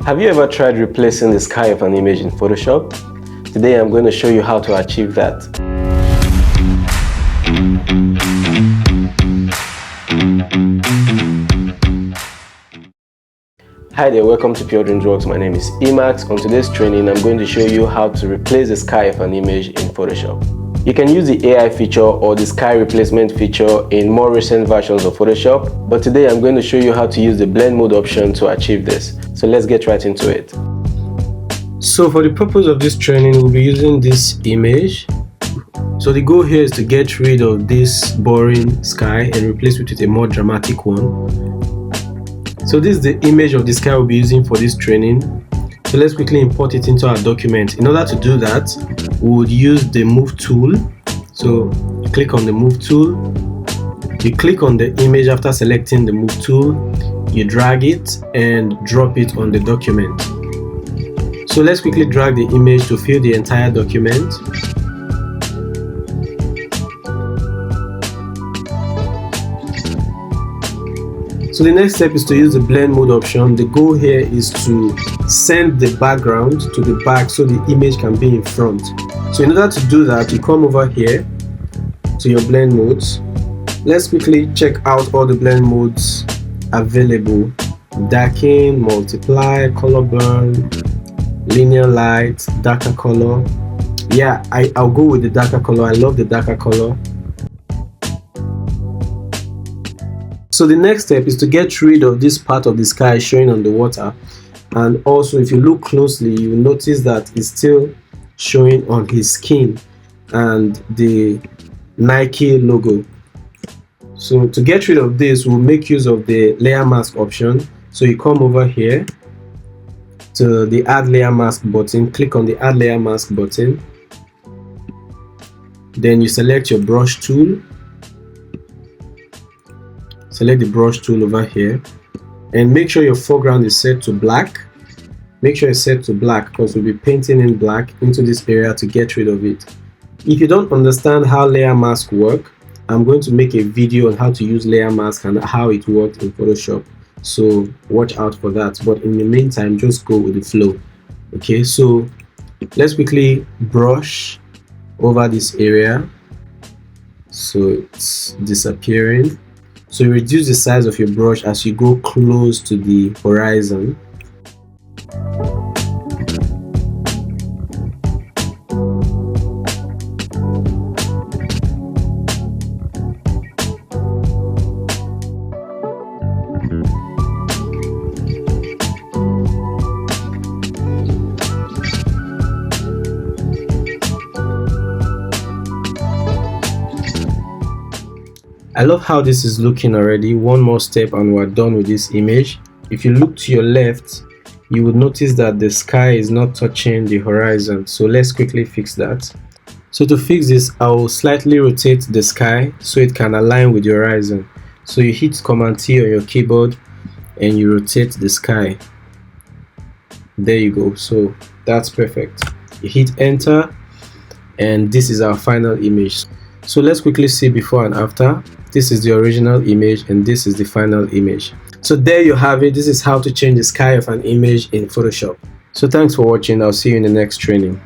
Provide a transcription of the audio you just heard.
Have you ever tried replacing the sky of an image in Photoshop? Today I'm going to show you how to achieve that. Hi there, welcome to Pure Dreams Works. My name is Emax. On today's training, I'm going to show you how to replace the sky of an image in Photoshop. You can use the AI feature or the sky replacement feature in more recent versions of Photoshop, but today I'm going to show you how to use the blend mode option to achieve this. So let's get right into it. So for the purpose of this training, we'll be using this image. So the goal here is to get rid of this boring sky and replace it with a more dramatic one. So this is the image of the sky we'll be using for this training. So let's quickly import it into our document. In order to do that, we would use the move tool. So you click on the move tool, you click on the image after selecting the move tool, you drag it and drop it on the document. So let's quickly drag the image to fill the entire document. So the next step is to use the blend mode option. The goal here is to send the background to the back so the image can be in front. So in order to do that, you come over here to your blend modes. Let's quickly check out all the blend modes available. Darken, multiply, color burn, linear light, darker color. Yeah, I'll go with the darker color. I love the darker color. So the next step is to get rid of this part of the sky showing on the water, and also if you look closely, you will notice that it's still showing on his skin and the Nike logo. So to get rid of this, we'll make use of the layer mask option. So you come over here to the add layer mask button, click on the add layer mask button, then you select your brush tool. Select the brush tool over here and make sure your foreground is set to black. Make sure it's set to black because we'll be painting in black into this area to get rid of it. If you don't understand how layer mask work, I'm going to make a video on how to use layer mask and how it works in Photoshop. So watch out for that. But in the meantime, just go with the flow. Okay, so let's quickly brush over this area so it's disappearing. So you reduce the size of your brush as you go close to the horizon. I love how this is looking already. One more step and we're done with this image. If you look to your left, you would notice that the sky is not touching the horizon. So let's quickly fix that. So to fix this, I will slightly rotate the sky so it can align with the horizon. So you hit Command T on your keyboard and you rotate the sky. There you go. So that's perfect. You hit enter and this is our final image. So let's quickly see before and after. This is the original image and this is the final image. So there you have it. This is how to change the sky of an image in Photoshop. So thanks for watching. I'll see you in the next training.